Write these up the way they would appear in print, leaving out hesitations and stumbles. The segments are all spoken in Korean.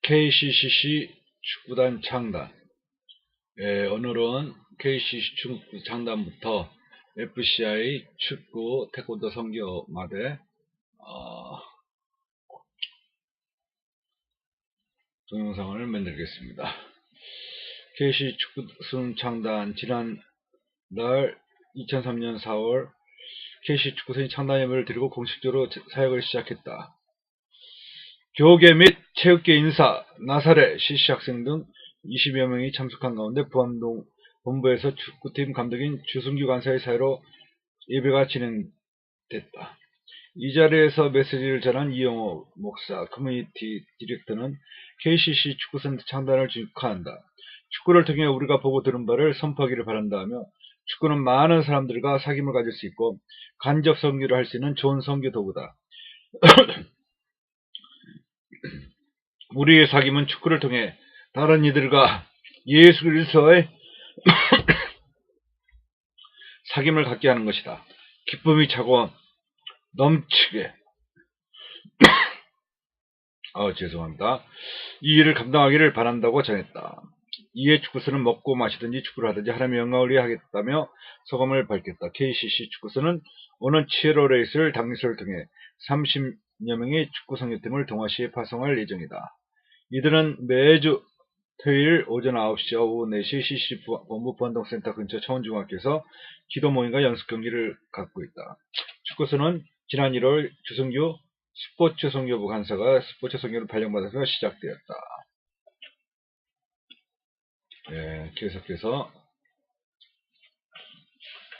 KCCC 축구단 창단. 오늘은 KCCC 축구 창단부터 FCI 축구 태권도 선교마대 동영상을 만들겠습니다. KCCC 축구단 창단 지난달 2003년 4월 KCCC 축구선이 창단 예배를 드리고 공식적으로 사역을 시작했다. 교계 및 체육계 인사, 나사렛, CC 학생 등 20여 명이 참석한 가운데 부암동 본부에서 축구팀 감독인 주승규 간사의 사회로 예배가 진행됐다. 이 자리에서 메시지를 전한 이영호 목사, 커뮤니티 디렉터는 KCCC 축구선 창단을 축하한다. 축구를 통해 우리가 보고 들은 바를 선포하기를 바란다며 축구는 많은 사람들과 사귐을 가질 수 있고 간접 선교를 할 수 있는 좋은 선교 도구다. 우리의 사귐은 축구를 통해 다른 이들과 예수 그리스도의 사귐을 갖게 하는 것이다. 기쁨이 차고 넘치게 죄송합니다. 이 일을 감당하기를 바란다고 전했다. 이에 축구선은 먹고 마시든지 축구를 하든지 하나님의 영광을 위해 하겠다며 소감을 밝혔다. KCCC 축구선은 오는 7월에 있을 당일소를 통해 30여 명의 축구 선교팀을 동아시에 파송할 예정이다. 이들은 매주 토요일 오전 9시와 오후 4시 CCC 본부 부안동센터 근처 청원중학교에서 기도 모임과 연습 경기를 갖고 있다. 축구선은 지난 1월 주승규 스포츠 선교부 간사가 스포츠 선교를 발령받아서 시작되었다. 계속해서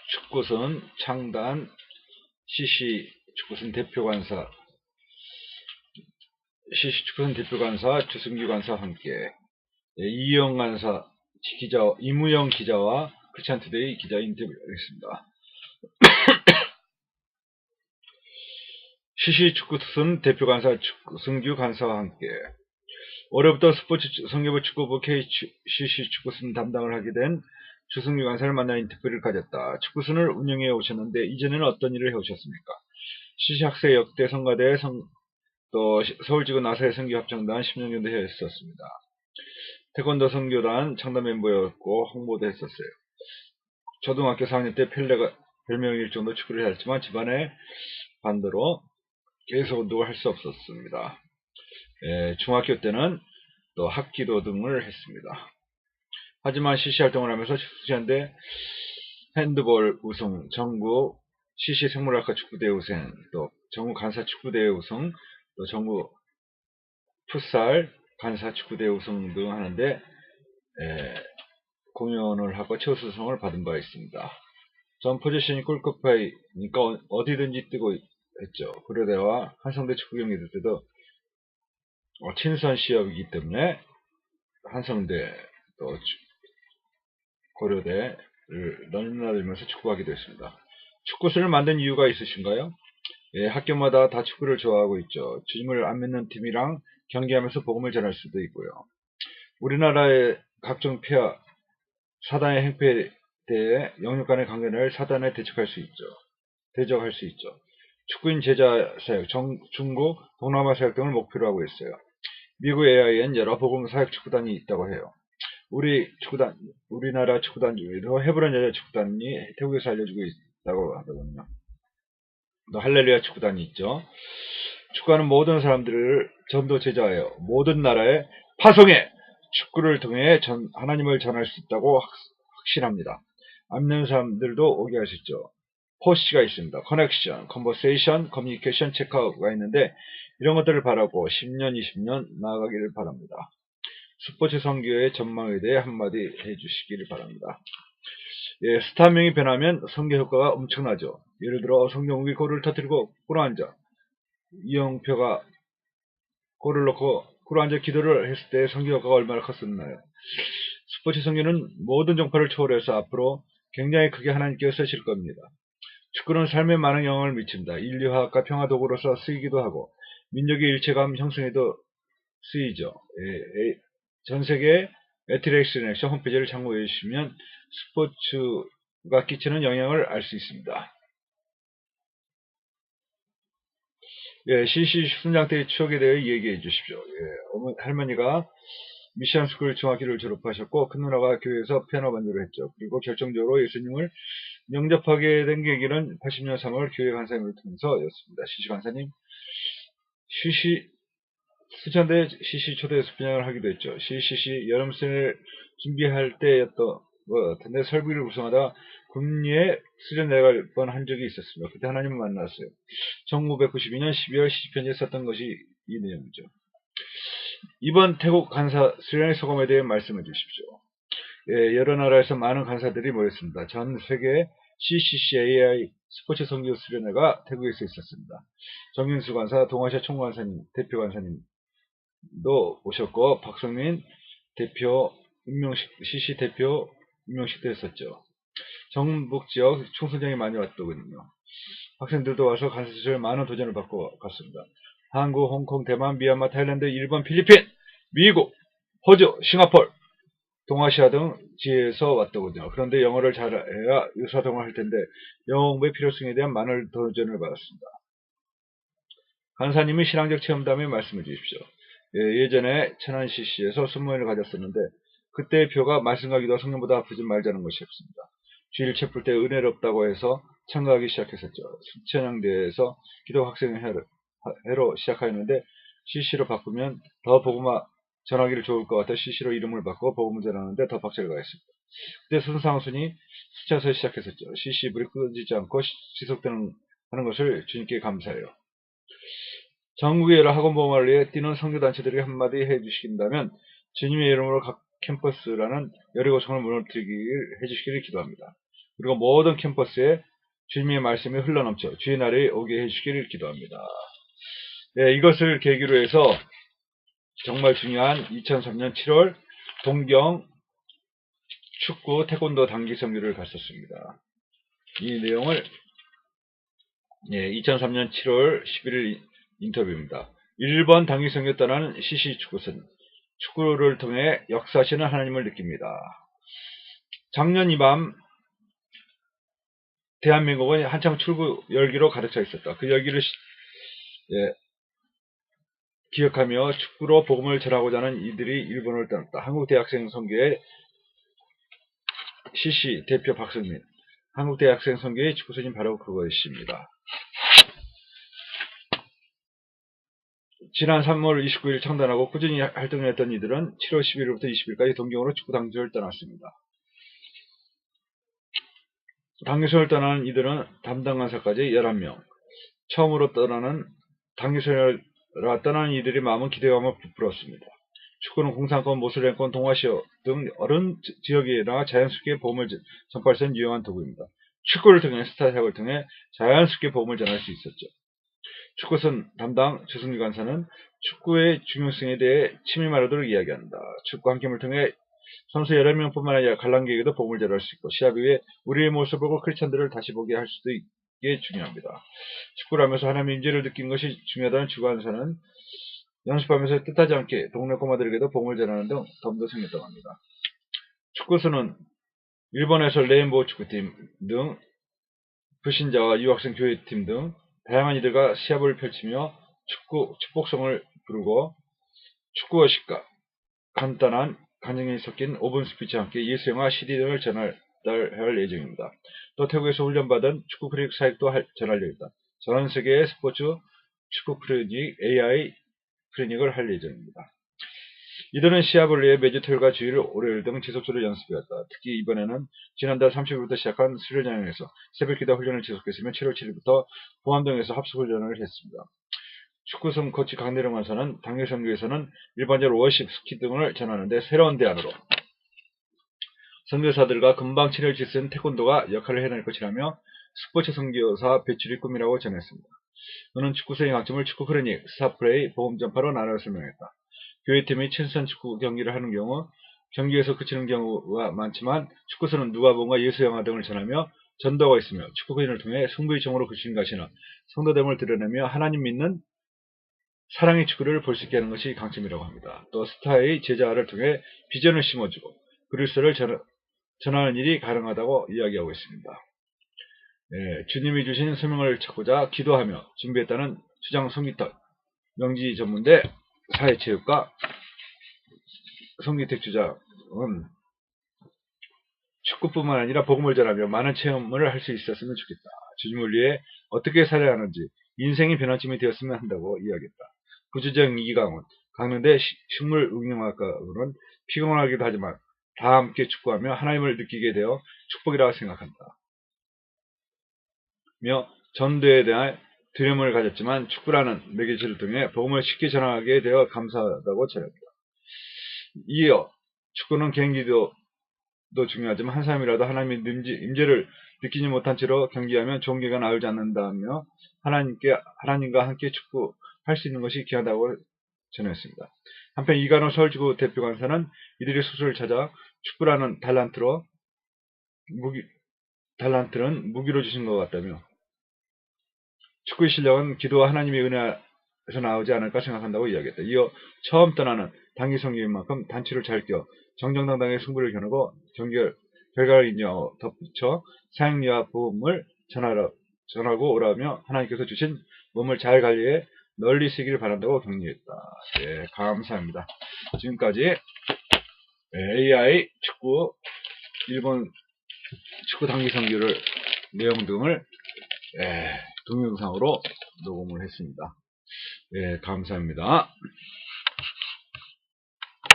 축구선 창단 CC 축구선 대표 간사 CC 축구선 대표 간사 주승규 간사와 함께 이영 간사 기자 이무영 기자와 크리스찬투데이 기자 인터뷰하겠습니다. CC 축구선 대표 간사 주승규 간사와 함께 올해부터 스포츠 선교부 축구부 KCC 축구선 담당을 하게 된 주승규 간사를 만나 인터뷰를 가졌다. 축구선을 운영해 오셨는데 이전에는 어떤 일을 해오셨습니까? CC 학생 역대 성가대 또 서울지구 나사의 선교합창단 10년 정도 했었습니다. 태권도 선교단 창단 멤버였고 홍보도 했었어요. 초등학교 4학년 때 별명일 정도 축구를 했지만 집안의 반대로 계속 운동을 할 수 없었습니다. 중학교 때는 또 학기도 등을 했습니다. 하지만 CC 활동을 하면서 축구시한데 핸드볼 우승, 전국 CC 생물학과 축구대회 우승, 또 전국 간사 축구대회 우승, 또 전국 풋살 간사 축구대회 우승 등 하는데 공연을 하고 최우수상을 받은 바 있습니다. 전 포지션이 골키퍼이니까 어디든지 뛰고 했죠. 고려대와 한성대 축구 경기 될 때도 친선 시합이기 때문에 한성대 또 고려대를 넘나들면서 축구하기도 했습니다. 축구선을 만든 이유가 있으신가요? 학교마다 다 축구를 좋아하고 있죠. 주님을 안 믿는 팀이랑 경기하면서 복음을 전할 수도 있고요. 우리나라의 각종 폐하, 사단의 행패에 대해 영육 간의 관계를 사단에 대적할 수 있죠. 축구인 제자 사역, 중국, 동남아 사역 등을 목표로 하고 있어요. 미국 AI엔 여러 복음 사역 축구단이 있다고 해요. 우리나라 축구단 중에도 헤브론 여자 축구단이 태국에서 알려지고 있다고 하더군요. 또 할렐루야 축구단이 있죠. 축구하는 모든 사람들을 전도 제자하여 모든 나라에 파송해 축구를 통해 하나님을 전할 수 있다고 확신합니다. 안 믿는 사람들도 오게 할 수 있죠. 포시가 있습니다. 커넥션, 컨버세이션, 커뮤니케이션, 체크아웃가 있는데 이런 것들을 바라고 10년, 20년 나아가기를 바랍니다. 스포츠 선교의 전망에 대해 한마디 해주시기를 바랍니다. 스타명이 변하면 선교 효과가 엄청나죠. 예를 들어 성경욱이 골을 터뜨리고 꿇어앉아 이영표가 골을 넣고 꿇어앉아 기도를 했을 때 선교 효과가 얼마나 컸었나요? 스포츠 선교는 모든 종파를 초월해서 앞으로 굉장히 크게 하나님께서 쓰실 겁니다. 축구는 삶에 많은 영향을 미칩니다. 인류화학과 평화 도구로서 쓰이기도 하고 민족의 일체감 형성에도 쓰이죠. 전 세계 애트렉션 액션 홈페이지를 참고해 주시면 스포츠가 끼치는 영향을 알 수 있습니다. 예, CC 순장 때의 추억에 대해 얘기해 주십시오. 할머니가 미션스쿨 중학교를 졸업하셨고 큰 누나가 교회에서 피아노 반주를 했죠. 그리고 결정적으로 예수님을 영접하게 된 계기는 80년 3월 교회 간사님을 통해서였습니다. CC 간사님, CC 수천대 CC 초대해서 분양을 하기도 했죠. CCC 여름생을 준비할 때였던 것 같은데 설비를 구성하다 금리에 수련 내갈 뻔한 적이 있었습니다. 그때 하나님을 만났어요. 1992년 12월 시편에 썼던 것이 이 내용이죠. 이번 태국 간사 수련의 소감에 대해 말씀해 주십시오. 예, 여러 나라에서 많은 간사들이 모였습니다. 전 세계 CCCAI 스포츠 선교 수련회가 태국에서 있었습니다. 정윤수 간사, 동아시아 총관사님, 대표 간사님도 오셨고 박성민 대표 임명식 CC 대표 임명식도 했었죠. 정북 지역 총선장이 많이 왔더군요. 학생들도 와서 간사 시절 많은 도전을 받고 갔습니다. 한국, 홍콩, 대만, 미얀마, 타일랜드, 일본, 필리핀, 미국, 호주, 싱가포르, 동아시아 등 지에서 왔더군요. 그런데 영어를 잘해야 의사동을 할 텐데 영어 공부의 필요성에 대한 많은 도전을 받았습니다. 간사님이 신앙적 체험담에 말씀해 주십시오. 예전에 천안 CC에서 순모회를 가졌었는데 그때의 표가 말씀과 기도 성령보다 아프지 말자는 것이었습니다. 주일 채플 때 은혜롭다고 해서 참가하기 시작했었죠. 수천양대에서 기도 학생회로 시작하였는데 CC로 바꾸면 더 복음화 전하기를 좋을 것 같아 CC로 이름을 바꾸고 복음을 전하는데 더 박차를 가했습니다. 그때 순상순이 수차서 시작했었죠. CC 불이 끄지지 않고 지속되는 하는 것을 주님께 감사해요. 전국의 여러 학원보험관리에 뛰는 선교단체들에게 한마디 해주신다면 주님의 이름으로 각 캠퍼스라는 여리고성을 무너뜨리기를 해주시기를 기도합니다. 그리고 모든 캠퍼스에 주님의 말씀이 흘러넘쳐 주의 날이 오게 해주시기를 기도합니다. 네, 이것을 계기로 해서 정말 중요한 2003년 7월 동경 축구 태권도 단기 선교를 갔었습니다. 이 내용을 2003년 7월 11일 인터뷰입니다. 일본 단기 선교 떠나는 CC 축구선 축구를 통해 역사하시는 하나님을 느낍니다. 작년 이밤 대한민국은 한창 출구 열기로 가득 차 있었다. 그 열기를 기억하며 축구로 복음을 전하고자 하는 이들이 일본을 떠났다. 한국대학생 선교의 CC 대표 박성민, 한국대학생 선교의 축구선인 바로 그것입니다. 지난 3월 29일 창단하고 꾸준히 활동을 했던 이들은 7월 11일부터 20일까지 동경으로 축구 당교를 떠났습니다. 당교선을 떠나는 이들은 담당 간사까지 11명. 처음으로 떠나는 당교선을 떠나는 이들의 마음은 기대감을 부풀었습니다. 축구는 공산권, 모슬렘권, 동아시아 등 어른 지역이나 자연스럽게 복음을 전파할 수 있는 유용한 도구입니다. 축구를 통해 스타트업을 통해 자연스럽게 복음을 전할 수 있었죠. 축구선 담당 조승규 간사는 축구의 중요성에 대해 치밀하도록 이야기한다. 축구 한 게임을 통해 선수 11명뿐만 아니라 관람객에게도 복음을 전할 수 있고 시합 이후에 우리의 모습을 보고 크리스찬들을 다시 보게 할 수도 있게 중요합니다. 축구를 하면서 하나님의 임재를 느낀 것이 중요하다는 축구 간사는 연습하면서 뜻하지 않게 동네 꼬마들에게도 복음을 전하는 등 덤도 생겼다고 합니다. 축구선은 일본에서 레인보우 축구팀 등 불신자와 유학생 교회팀 등 다양한 이들과 시합을 펼치며 축복성을 부르고 축구어식과 간단한 간증이 섞인 오븐 스피치와 함께 예수 영화 CD 등을 전할 예정입니다. 또 태국에서 훈련받은 축구 클리닉 사역도 전할 예정입니다. 전 세계의 스포츠 축구 클리닉 AI 클리닉을 할 예정입니다. 이들은 시합을 위해 매주 토요일과 주일, 월요일 등 지속적으로 연습해왔다. 특히 이번에는 지난달 30일부터 시작한 수련장에서 새벽기도 훈련을 지속했으며 7월 7일부터 보암동에서 합숙훈련을 했습니다. 축구선 코치 강대령 간사는 당일선교에서는 일반적으로 워십, 스키 등을 전하는데 새로운 대안으로 선교사들과 금방 친해질 수 있는 태권도가 역할을 해낼 것이라며 스포츠 선교사 배출이 꿈이라고 전했습니다. 그는 축구선의 강점을 축구 크로닉, 스타플레이, 보험 전파로 나눠 설명했다. 교회팀이 친선 축구 경기를 하는 경우 경기에서 그치는 경우가 많지만 축구선은 누가복음과 예수 영화 등을 전하며 전도가 있으며 축구인을 통해 승부의 정으로 그치는 것이나 성도됨을 드러내며 하나님 믿는 사랑의 축구를 볼 수 있게 하는 것이 강점이라고 합니다. 또 스타의 제자를 통해 비전을 심어주고 그리스도를 전하는 일이 가능하다고 이야기하고 있습니다. 주님이 주신 소명을 찾고자 기도하며 준비했다는 주장 송기탁, 명지 전문대 사회체육과 송기택 주장은 축구뿐만 아니라 복음을 전하며 많은 체험을 할 수 있었으면 좋겠다. 주님을 위해 어떻게 살아야 하는지 인생이 변환점이 되었으면 한다고 이야기했다. 부주장 이강훈, 강릉대 식물응용학과는 피곤하기도 하지만 다 함께 축구하며 하나님을 느끼게 되어 축복이라고 생각한다. 며 전도에 대한 두려움을 가졌지만 축구라는 매개체를 통해 복음을 쉽게 전하게 되어 감사하다고 전했다. 이어 축구는 개인기도 중요하지만 한 사람이라도 하나님의 임재를 느끼지 못한 채로 경기하면 종교가 나오지 않는다며 하나님과 함께 축구할 수 있는 것이 귀하다고 전했습니다. 한편 이간호 서울지구 대표 강사는 이들의 소설을 찾아 축구라는 달란트는 무기로 주신 것 같다며 축구의 실력은 기도와 하나님의 은혜에서 나오지 않을까 생각한다고 이야기했다. 이어 처음 떠나는 단기 성경인 만큼 단추를 잘 껴 정정당당하게 승부를 겨누고 결과를 인정하고 덧붙여 사형리와 복음을 전하고 오라며 하나님께서 주신 몸을 잘 관리해 널리 쓰기를 바란다고 격려했다. 예, 감사합니다. 지금까지 AI 축구 일본 축구 단기 성교를 내용 등을 동영상으로 녹음을 했습니다. 예, 감사합니다.